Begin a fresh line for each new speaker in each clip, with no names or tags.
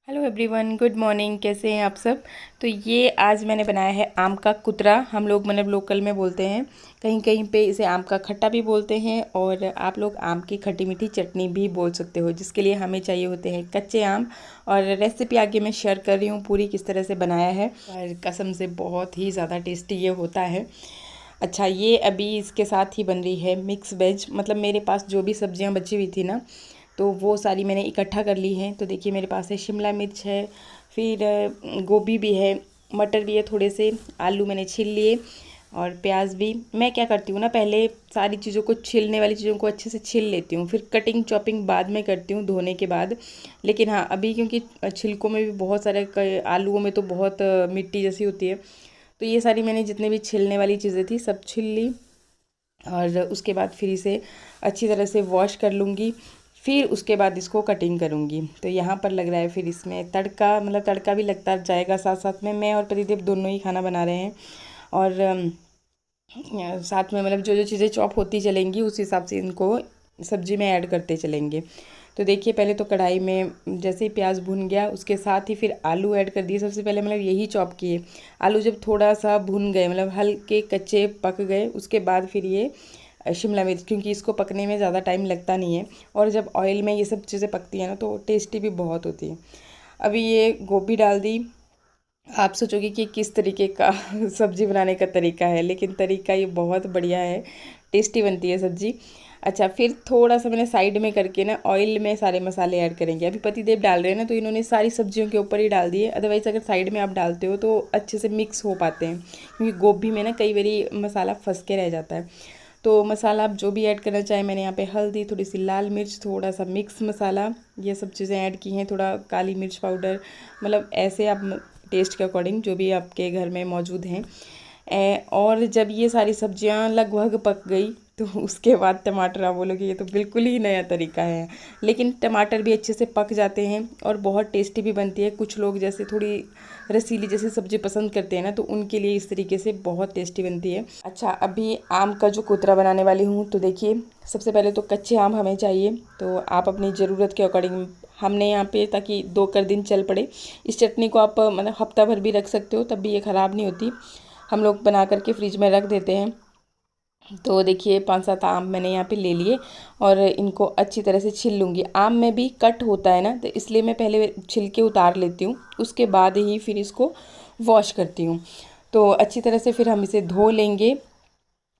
Hello everyone, good morning. कैसे हैं आप सब। तो ये आज मैंने बनाया है आम का कुतरा। हम लोग मतलब लोकल में बोलते हैं, कहीं कहीं पे इसे आम का खट्टा भी बोलते हैं और आप लोग आम की खट्टी मीठी चटनी भी बोल सकते हो, जिसके लिए हमें चाहिए होते हैं कच्चे आम। और रेसिपी आगे मैं शेयर कर रही हूँ पूरी किस तरह से बनाया है, और कसम से बहुत ही ज़्यादा टेस्टी ये होता है। अच्छा, ये अभी इसके साथ ही बन रही है मिक्स वेज। मतलब मेरे पास जो भी सब्जियां बची हुई थी ना, तो वो सारी मैंने इकट्ठा कर ली हैं। तो देखिए मेरे पास है शिमला मिर्च है, फिर गोभी भी है, मटर भी है, थोड़े से आलू मैंने छील लिए और प्याज भी। मैं क्या करती हूँ ना, पहले सारी चीज़ों को, छीलने वाली चीज़ों को अच्छे से छील लेती हूँ, फिर कटिंग चॉपिंग बाद में करती हूँ धोने के बाद। लेकिन हाँ, अभी क्योंकि छिलकों में भी बहुत सारे, आलूओं में तो बहुत मिट्टी जैसी होती है, तो ये सारी मैंने जितने भी छीलने वाली चीज़ें थी सब छील ली। और उसके बाद फिर इसे अच्छी तरह से वॉश कर लूँगी। फिर उसके बाद इसको कटिंग करूँगी। तो यहाँ पर लग रहा है फिर इसमें तड़का, मतलब तड़का भी लगता जाएगा साथ साथ में। मैं और पतिदेव दोनों ही खाना बना रहे हैं, और साथ में मतलब जो जो चीज़ें चॉप होती चलेंगी उस हिसाब से इनको सब्जी में ऐड करते चलेंगे। तो देखिए पहले तो कढ़ाई में जैसे ही प्याज भुन गया, उसके साथ ही फिर आलू ऐड कर दिए सबसे पहले, मतलब यही चॉप किए। आलू जब थोड़ा सा भुन गए, मतलब हल्के कच्चे पक गए, उसके बाद फिर ये शिमला मिर्च, क्योंकि इसको पकने में ज़्यादा टाइम लगता नहीं है, और जब ऑयल में ये सब चीज़ें पकती हैं ना तो टेस्टी भी बहुत होती है। अभी ये गोभी डाल दी। आप सोचोगे कि किस तरीके का सब्जी बनाने का तरीका है, लेकिन तरीका ये बहुत बढ़िया है, टेस्टी बनती है सब्जी। अच्छा, फिर थोड़ा सा मैंने साइड में करके ना ऑयल में सारे मसाले ऐड करेंगे। अभी पतिदेव डाल रहे हैं ना, तो इन्होंने सारी सब्जियों के ऊपर ही डाल दिए। अदरवाइज़ अगर साइड में आप डालते हो तो अच्छे से मिक्स हो पाते हैं, क्योंकि गोभी में ना कई बारी मसाला फंस के रह जाता है। तो मसाला आप जो भी ऐड करना चाहें, मैंने यहाँ पे हल्दी, थोड़ी सी लाल मिर्च, थोड़ा सा मिक्स मसाला, ये सब चीज़ें ऐड की हैं, थोड़ा काली मिर्च पाउडर, मतलब ऐसे आप टेस्ट के अकॉर्डिंग जो भी आपके घर में मौजूद हैं। और जब ये सारी सब्जियां लगभग पक गई, तो उसके बाद टमाटर, आप बोलोगे ये तो बिल्कुल ही नया तरीका है, लेकिन टमाटर भी अच्छे से पक जाते हैं और बहुत टेस्टी भी बनती है। कुछ लोग जैसे थोड़ी रसीली जैसी सब्जी पसंद करते हैं ना, तो उनके लिए इस तरीके से बहुत टेस्टी बनती है। अच्छा, अभी आम का जो कोतरा बनाने वाली हूँ, तो देखिए सबसे पहले तो कच्चे आम हमें चाहिए। तो आप अपनी ज़रूरत के अकॉर्डिंग, हमने यहाँ पे, ताकि 2 दिन चल पड़े, इस चटनी को आप मतलब हफ्ता भर भी रख सकते हो, तब भी ये ख़राब नहीं होती। हम लोग बना करके फ्रिज में रख देते हैं। तो देखिए 5-7 आम मैंने यहाँ पे ले लिए, और इनको अच्छी तरह से छील लूँगी। आम में भी कट होता है ना, तो इसलिए मैं पहले छिलके उतार लेती हूँ, उसके बाद ही फिर इसको वॉश करती हूँ। तो अच्छी तरह से फिर हम इसे धो लेंगे।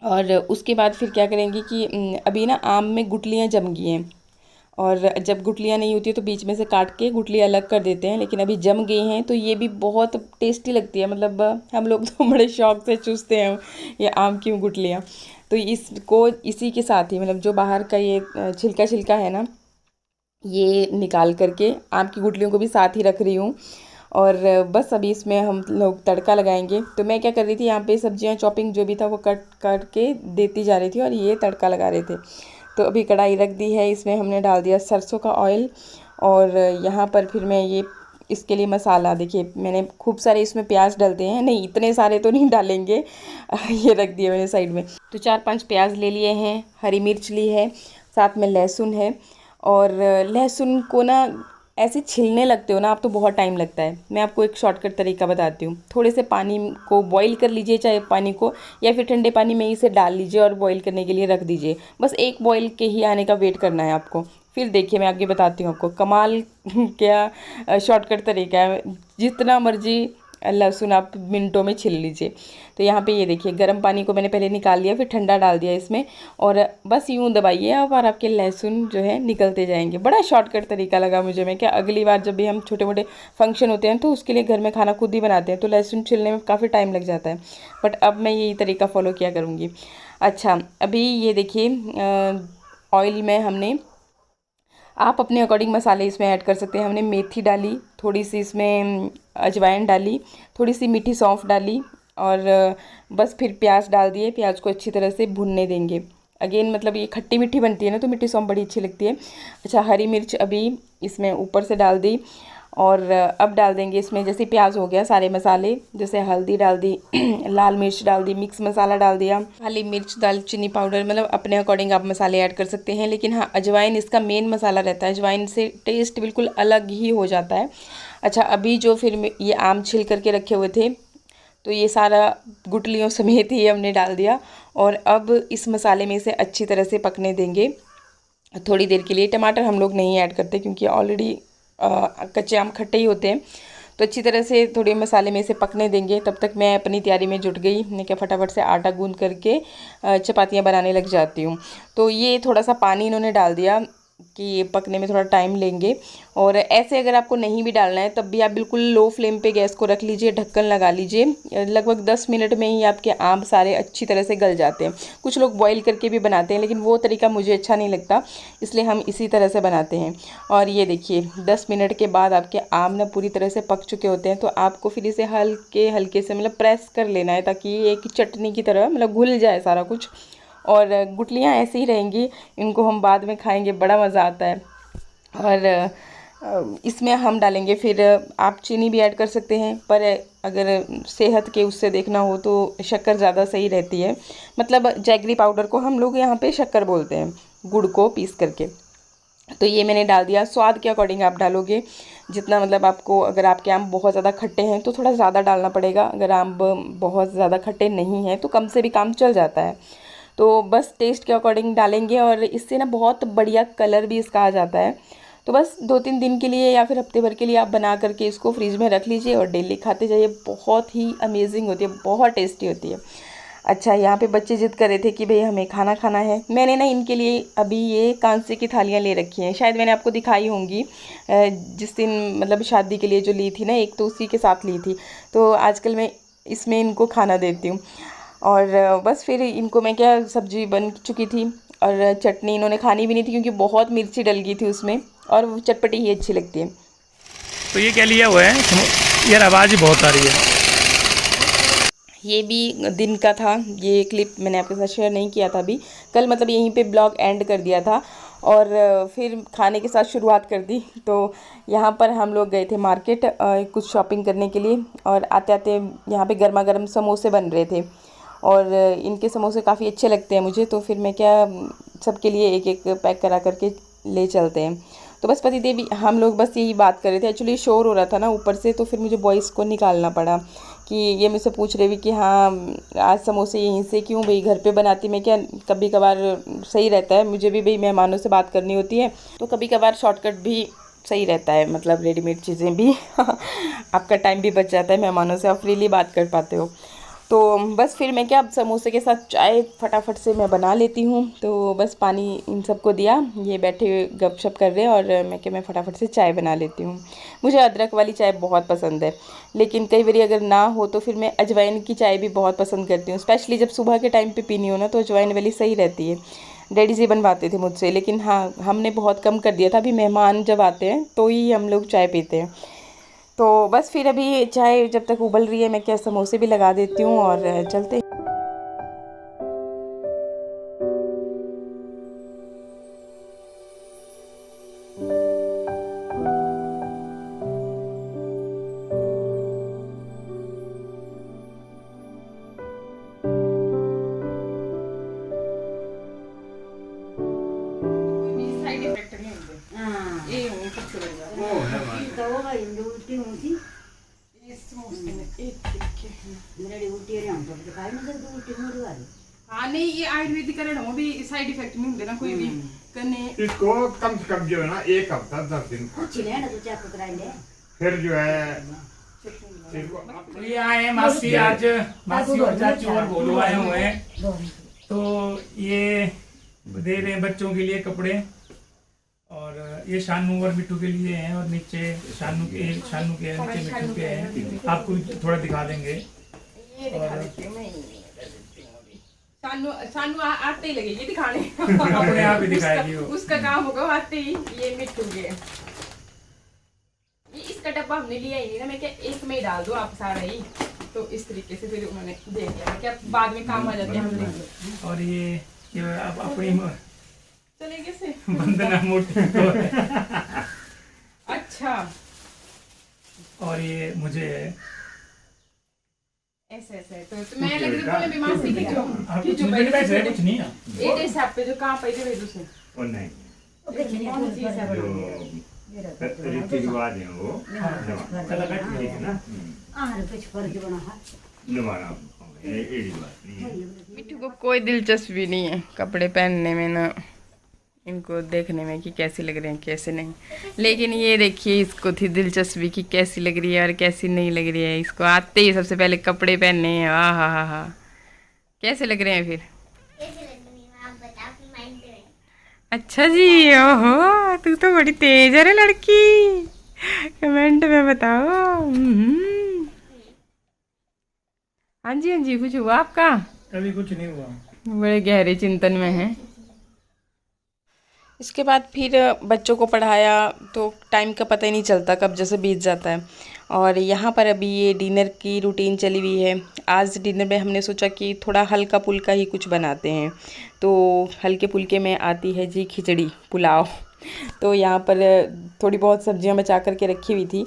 और उसके बाद फिर क्या करेंगे कि अभी ना आम में गुठलियाँ जम गई हैं, और जब गुठलियाँ नहीं होती है तो बीच में से काट के गुठलियाँ अलग कर देते हैं, लेकिन अभी जम गई हैं तो ये भी बहुत टेस्टी लगती है। मतलब हम लोग तो बड़े शौक से चूसते हैं ये आम की गुठलियाँ। तो इसको इसी के साथ ही, मतलब जो बाहर का ये छिलका छिलका है ना, ये निकाल करके आम की गुठलियों को भी साथ ही रख रही हूँ। और बस अभी इसमें हम लोग तड़का लगाएंगे। तो मैं क्या कर रही थी, यहाँ पे सब्जियाँ चॉपिंग जो भी था वो कट करके देती जा रही थी, और ये तड़का लगा रहे थे। तो अभी कढ़ाई रख दी है, इसमें हमने डाल दिया सरसों का ऑयल। और यहाँ पर फिर मैं ये इसके लिए मसाला, देखिए मैंने खूब सारे इसमें प्याज डालते हैं, नहीं इतने सारे तो नहीं डालेंगे। ये रख दिए मैंने साइड में। तो 4-5 प्याज ले लिए हैं, हरी मिर्च ली है, साथ में लहसुन है। और लहसुन को ना ऐसे छीलने लगते हो ना आप, तो बहुत टाइम लगता है। मैं आपको एक शॉर्टकट तरीका बताती हूँ। थोड़े से पानी को बॉईल कर लीजिए, चाहे पानी को, या फिर ठंडे पानी में इसे डाल लीजिए और बॉईल करने के लिए रख दीजिए। बस एक बॉईल के ही आने का वेट करना है आपको। फिर देखिए मैं आगे बताती हूँ आपको कमाल क्या शॉर्टकट तरीका है। जितना मर्जी लहसुन आप मिनटों में छील लीजिए। तो यहाँ पे ये देखिए गर्म पानी को मैंने पहले निकाल लिया, फिर ठंडा डाल दिया इसमें, और बस यूँ दबाइए आप, और आपके लहसुन जो है निकलते जाएंगे। बड़ा शॉर्टकट तरीका लगा मुझे। मैं क्या, अगली बार जब भी हम छोटे मोटे फंक्शन होते हैं तो उसके लिए घर में खाना खुद ही बनाते हैं, तो लहसुन छिलने में काफ़ी टाइम लग जाता है, बट अब मैं यही तरीका फॉलो किया करूँगी। अच्छा, अभी ये देखिए ऑयल में हमने, आप अपने अकॉर्डिंग मसाले इसमें ऐड कर सकते हैं। हमने मेथी डाली, थोड़ी सी इसमें अजवाइन डाली, थोड़ी सी मीठी सौंफ डाली, और बस फिर प्याज डाल दिए। प्याज को अच्छी तरह से भुनने देंगे। अगेन मतलब ये खट्टी मीठी बनती है ना, तो मीठी सौंफ बड़ी अच्छी लगती है। अच्छा, हरी मिर्च अभी इसमें ऊपर से डाल दी, और अब डाल देंगे इसमें, जैसे प्याज हो गया, सारे मसाले, जैसे हल्दी डाल दी, लाल मिर्च डाल दी, मिक्स मसाला डाल दिया, काली मिर्च, दालचीनी पाउडर, मतलब अपने अकॉर्डिंग आप मसाले ऐड कर सकते हैं। लेकिन हाँ, अजवाइन इसका मेन मसाला रहता है, अजवाइन से टेस्ट बिल्कुल अलग ही हो जाता है। अच्छा, अभी जो फिर ये आम छिल करके रखे हुए थे, तो ये सारा गुठलियों समेत ही हमने डाल दिया और अब इस मसाले में इसे अच्छी तरह से पकने देंगे थोड़ी देर के लिए। टमाटर हम लोग नहीं ऐड करते क्योंकि ऑलरेडी कच्चे आम खट्टे ही होते हैं। तो अच्छी तरह से थोड़े मसाले में इसे पकने देंगे। तब तक मैं अपनी तैयारी में जुट गई। मैं क्या फटाफट से आटा गूंद करके चपातियाँ बनाने लग जाती हूँ। तो ये थोड़ा सा पानी इन्होंने डाल दिया कि ये पकने में थोड़ा टाइम लेंगे। और ऐसे अगर आपको नहीं भी डालना है तब भी आप बिल्कुल लो फ्लेम पे गैस को रख लीजिए, ढक्कन लगा लीजिए। लगभग 10 मिनट में ही आपके आम सारे अच्छी तरह से गल जाते हैं। कुछ लोग बॉईल करके भी बनाते हैं, लेकिन वो तरीका मुझे अच्छा नहीं लगता, इसलिए हम इसी तरह से बनाते हैं। और ये देखिए 10 मिनट के बाद आपके आम ना पूरी तरह से पक चुके होते हैं। तो आपको फिर इसे हल्के हल्के से मतलब प्रेस कर लेना है ताकि एक चटनी की तरह मतलब घुल जाए सारा कुछ। और गुठलियाँ ऐसे ही रहेंगी, इनको हम बाद में खाएंगे, बड़ा मज़ा आता है। और इसमें हम डालेंगे फिर, आप चीनी भी ऐड कर सकते हैं, पर अगर सेहत के उससे देखना हो तो शक्कर ज़्यादा सही रहती है। मतलब जैगरी पाउडर को हम लोग यहाँ पे शक्कर बोलते हैं, गुड़ को पीस करके। तो ये मैंने डाल दिया। स्वाद के अकॉर्डिंग आप डालोगे जितना, मतलब आपको, अगर आपके आम बहुत ज़्यादा खट्टे हैं तो थोड़ा ज़्यादा डालना पड़ेगा, अगर आम बहुत ज़्यादा खट्टे नहीं हैं तो कम से भी काम चल जाता है। तो बस टेस्ट के अकॉर्डिंग डालेंगे और इससे ना बहुत बढ़िया कलर भी इसका आ जाता है। तो बस 2-3 दिन के लिए या फिर हफ्ते भर के लिए आप बना करके इसको फ्रिज में रख लीजिए और डेली खाते जाइए। बहुत ही अमेजिंग होती है, बहुत टेस्टी होती है। अच्छा, यहाँ पे बच्चे जिद कर रहे थे कि भाई हमें खाना खाना है। मैंने ना इनके लिए अभी ये कांसे की थालियाँ ले रखी हैं, शायद मैंने आपको दिखाई होंगी जिस दिन, मतलब शादी के लिए जो ली थी ना एक, तो उसी के साथ ली थी। तो आजकल मैं इसमें इनको खाना देती हूँ। और बस फिर इनको मैं क्या, सब्जी बन चुकी थी और चटनी इन्होंने खानी भी नहीं थी क्योंकि बहुत मिर्ची डल गई थी उसमें, और वो चटपटी ही अच्छी लगती है।
तो ये क्या लिया हुआ है यार, आवाज़ ही बहुत आ रही है।
ये भी दिन का था, ये क्लिप मैंने आपके साथ शेयर नहीं किया था अभी, कल मतलब यहीं पे ब्लॉग एंड कर दिया था और फिर खाने के साथ शुरुआत कर दी। तो यहाँ पर हम लोग गए थे मार्केट कुछ शॉपिंग करने के लिए, और आते आते यहाँ पे गर्मा गर्म समोसे बन रहे थे और इनके समोसे काफ़ी अच्छे लगते हैं मुझे। तो फिर मैं क्या, सबके लिए एक एक पैक करा करके ले चलते हैं। तो बस पति देवी हम लोग बस यही बात कर रहे थे। एक्चुअली शोर हो रहा था ना ऊपर से, तो फिर मुझे वॉइस को निकालना पड़ा कि ये मुझसे पूछ रहे भी कि हाँ आज समोसे यहीं से क्यों, भाई घर पे बनाती मैं क्या, कभी कभार सही रहता है, मुझे भी भाई मेहमानों से बात करनी होती है तो कभी कभार शॉर्टकट भी सही रहता है, मतलब रेडीमेड चीज़ें भी आपका टाइम भी बच जाता है, मेहमानों से आप फ्रीली बात कर पाते हो। तो बस फिर मैं क्या, अब समोसे के साथ चाय फटाफट से मैं बना लेती हूँ। तो बस पानी इन सबको दिया, ये बैठे गपशप कर रहे हैं और मैं फटाफट से चाय बना लेती हूँ। मुझे अदरक वाली चाय बहुत पसंद है, लेकिन कई बार अगर ना हो तो फिर मैं अजवाइन की चाय भी बहुत पसंद करती हूँ। स्पेशली जब सुबह के टाइम पे पीनी हो ना तो अजवाइन वाली सही रहती है। डैडी जी बनवाते थे मुझसे, लेकिन हाँ हमने बहुत कम कर दिया था। अभी मेहमान जब आते हैं तो ही हम लोग चाय पीते हैं। तो बस फिर अभी चाय जब तक उबल रही है मैं क्या, समोसे भी लगा देती हूँ और चलते। साइड इफेक्ट नहीं होंगे। हाँ ये होंगे कुछ लगेगा वो है भाई तो होगा ये उल्टी होती इस समोसे में एक देखिए मेरी उल्टी है, हम तो खाई ना तो उल्टी होने वाली। हाँ नहीं, ये आयुर्वेदिक कारण हो भी साइड इफेक्ट नहीं होंगे ना कोई भी करने।
इसको कम से कम जो है ना 1 हफ्ता 10 दिन
कुछ नहीं ना तो चेक कराएंगे
फिर जो है।
तो ये आए हैं मासी, आज मासी और चाची और बोलो आए हुए हैं। तो ये दे रहे हैं बच्चों के लिए कपड़े, और ये शानू और मिट्टू के लिए हैं, और नीचे शानू के नीचे मिट्टू के हैं। आपको थोड़ा दिखा देंगे।
शानू आते ही लगेगी दिखाने
अपने आप ही दिखाएगी वो,
उसका काम होगा आते ही। ये मिट्टू के, ये इसका डब्बा हमने लिया ही नहीं ना, मैं क्या एक में ही डाल दो आप सारा ही। तो इस तरीके से फिर उन्होंने दे दिया, क्या बाद में काम आ जाते हैं।
और ये अब अपनी
चले कैसे
वंदना मूर्ति तो है।
अच्छा
और ये मुझे है।
ऐसे ऐसे तो मैं लग रही बोले बीमार से खींचो
आप
खींचो
मुझे
पहले
बैठ रहे कुछ नहीं है।
ये देश आप पे जो कहां पे दे दूसरे
और नहीं
कौन सी है
जो रीति रिवाज है वो
चला बैठ
ठीक है ना निभाना ये रिवाज नहीं है।
मिठू को कोई दिलचस्पी नहीं है कपड़े पहनने में ना इनको देखने में कि कैसे लग रहे हैं कैसे नहीं, लेकिन ये देखिए इसको थी दिलचस्पी कि कैसी लग रही है और कैसी नहीं लग रही है। इसको आते ही सबसे पहले कपड़े पहनने हैं। हा कैसे लग रहे हैं फिर? अच्छा जी, ओहो तू तो बड़ी तेज है रे लड़की, कमेंट में बताओ। हाँ जी कुछ हुआ आपका?
कभी कुछ नहीं हुआ।
बड़े गहरे चिंतन में हैं। इसके बाद फिर बच्चों को पढ़ाया तो टाइम का पता ही नहीं चलता कब जैसे बीत जाता है। और यहाँ पर अभी ये डिनर की रूटीन चली हुई है। आज डिनर में हमने सोचा कि थोड़ा हल्का फुल्का ही कुछ बनाते हैं, तो हल्के फुल्के में आती है जी खिचड़ी पुलाव। तो यहाँ पर थोड़ी बहुत सब्जियाँ बचा कर के रखी हुई थी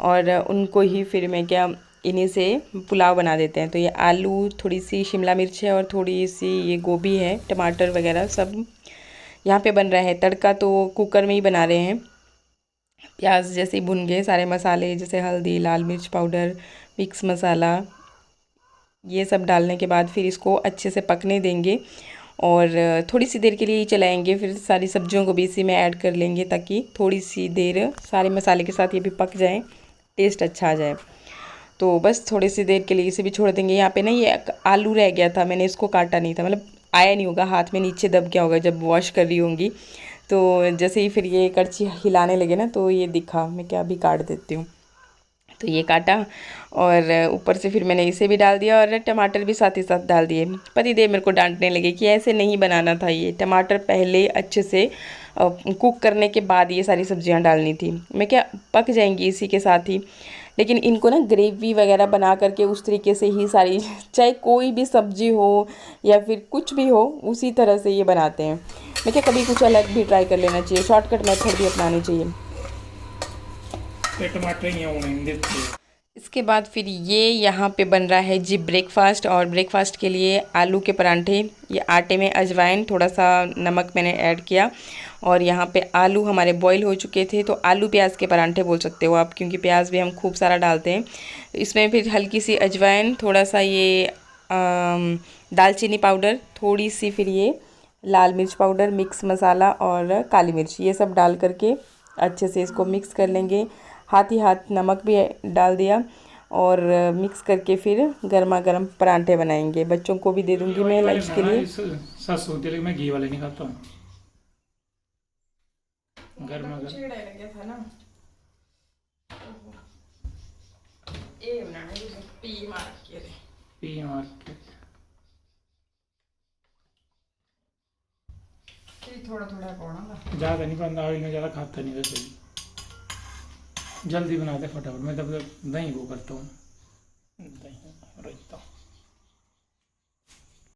और उनको ही फिर मैं क्या इन्हीं से पुलाव बना देते हैं। तो ये आलू, थोड़ी सी शिमला मिर्च है और थोड़ी सी ये गोभी है, टमाटर वगैरह सब यहाँ पे बन रहा है। तड़का तो कुकर में ही बना रहे हैं। प्याज जैसे ही भुन गए, सारे मसाले जैसे हल्दी, लाल मिर्च पाउडर, मिक्स मसाला, ये सब डालने के बाद फिर इसको अच्छे से पकने देंगे और थोड़ी सी देर के लिए ही चलाएंगे। फिर सारी सब्जियों को भी इसी में ऐड कर लेंगे ताकि थोड़ी सी देर सारे मसाले के साथ ये भी पक जाए, टेस्ट अच्छा आ जाए। तो बस थोड़ी सी देर के लिए इसे भी छोड़ देंगे। यहाँ पे ना ये आलू रह गया था, मैंने इसको काटा नहीं था, मतलब आया नहीं होगा, हाथ में नीचे दब गया होगा जब वॉश कर रही होंगी। तो जैसे ही फिर ये कड़छी हिलाने लगे ना तो ये दिखा, मैं क्या अभी काट देती हूँ। तो ये काटा और ऊपर से फिर मैंने इसे भी डाल दिया और टमाटर भी साथ ही साथ डाल दिए। पतिदेव मेरे को डांटने लगे कि ऐसे नहीं बनाना था, ये टमाटर पहले अच्छे से कुक करने के बाद ये सारी सब्जियां डालनी थी। मैं क्या पक जाएंगी इसी के साथ ही, लेकिन इनको ना ग्रेवी वगैरह बना करके उस तरीके से ही सारी, चाहे कोई भी सब्जी हो या फिर कुछ भी हो, उसी तरह से ये बनाते हैं। मैं क्या कभी कुछ अलग भी ट्राई कर लेना चाहिए, शॉर्टकट मेथड भी अपनानी चाहिए।
टमाटर ही होंगे।
इसके बाद फिर ये यहाँ पे बन रहा है जी ब्रेकफास्ट, और ब्रेकफास्ट के लिए आलू के परांठे। ये आटे में अजवाइन, थोड़ा सा नमक मैंने ऐड किया और यहाँ पे आलू हमारे बॉईल हो चुके थे। तो आलू प्याज के परांठे बोल सकते हो आप, क्योंकि प्याज भी हम खूब सारा डालते हैं। इसमें फिर हल्की सी अजवाइन, थोड़ा सा ये दालचीनी पाउडर, थोड़ी सी फिर ये लाल मिर्च पाउडर, मिक्स मसाला और काली मिर्च, ये सब डाल करके अच्छे से इसको मिक्स कर लेंगे। हाथ ही हाथ नमक भी डाल दिया और मिक्स करके फिर गर्मा गर्म परांठे बनाएंगे। बच्चों को भी दे दूंगी मैं लंच के लिए।
सच होती है, मैं घी वाले नहीं खाता हूँ। गर्मा गर्म
था ना, ये बनाने पी मार के थोड़ा थोड़ा पाना,
ज़्यादा नहीं पाना, ऑयल में ज़्यादा खाता नहीं वैसे भी। जल्दी बनाते फटाफट, मैं तब दही वो करता हूँ। दही